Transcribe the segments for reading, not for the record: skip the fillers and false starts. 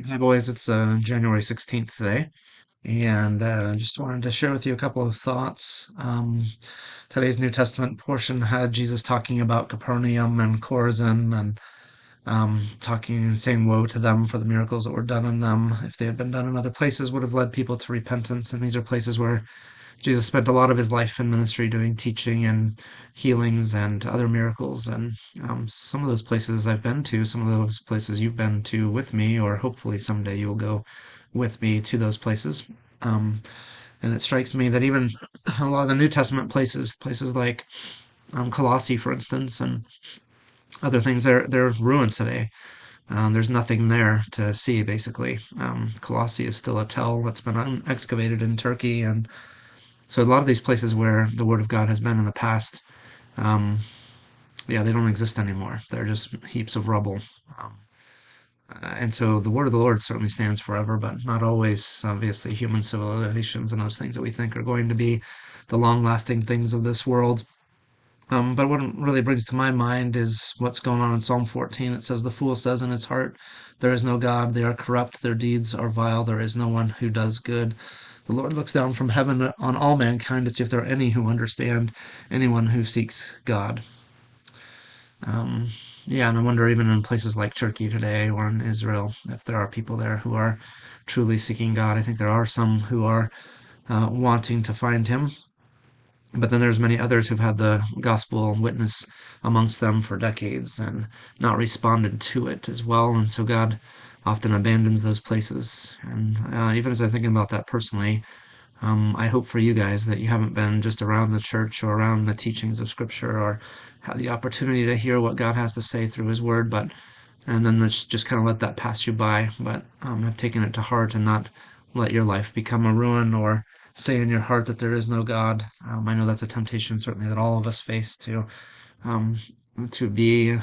Hi, boys. It's January 16th today, and just wanted to share with you a couple of thoughts. Today's New Testament portion had Jesus talking about Capernaum and Chorazin and talking and saying woe to them for the miracles that were done in them. If they had been done in other places, would have led people to repentance. And these are places where Jesus spent a lot of his life in ministry doing teaching and healings and other miracles. And some of those places I've been to, some of those places you've been to with me, or hopefully someday you'll go with me to those places. Um, and it strikes me that even a lot of the New Testament places, places like Colossae, for instance, and other things, they're ruins today. There's nothing there to see, basically. Colossae is still a tell that's been excavated in Turkey, and so a lot of these places where the Word of God has been in the past, um, yeah, they don't exist anymore. They're just heaps of rubble. Um, and so the Word of the Lord certainly stands forever, but not always. Obviously, human civilizations and those things that we think are going to be the long-lasting things of this world. But what it really brings to my mind is what's going on in Psalm 14. It says, "The fool says in his heart, there is no God. They are corrupt. Their deeds are vile. There is no one who does good. The Lord looks down from heaven on all mankind to see if there are any who understand, anyone who seeks God." Um, yeah, and I wonder even in places like Turkey today or in Israel, if there are people there who are truly seeking God. I think there are some who are wanting to find Him, but then there's many others who've had the gospel witness amongst them for decades and not responded to it as well. And so God often abandons those places. And even as I'm thinking about that personally, I hope for you guys that you haven't been just around the church or around the teachings of Scripture or had the opportunity to hear what God has to say through His Word, but and then let's just kind of let that pass you by, but have taken it to heart and not let your life become a ruin or say in your heart that there is no God. I know that's a temptation certainly that all of us face um, to be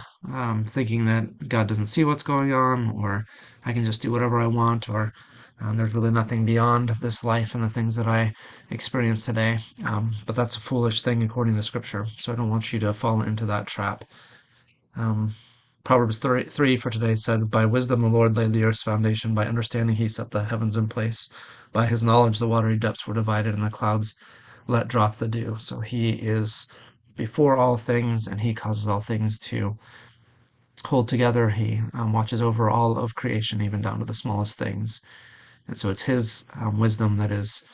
thinking that God doesn't see what's going on, or I can just do whatever I want, or there's really nothing beyond this life and the things that I experience today. But that's a foolish thing according to Scripture, so I don't want you to fall into that trap. Um, Proverbs 3 for today said, "By wisdom the Lord laid the earth's foundation, by understanding he set the heavens in place. By his knowledge the watery depths were divided, and the clouds let drop the dew." So he is before all things, and he causes all things to hold together. He watches over all of creation, even down to the smallest things. And so it's his wisdom that is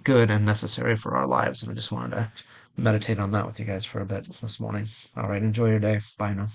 good and necessary for our lives. And I just wanted to meditate on that with you guys for a bit this morning. All right, enjoy your day. Bye now.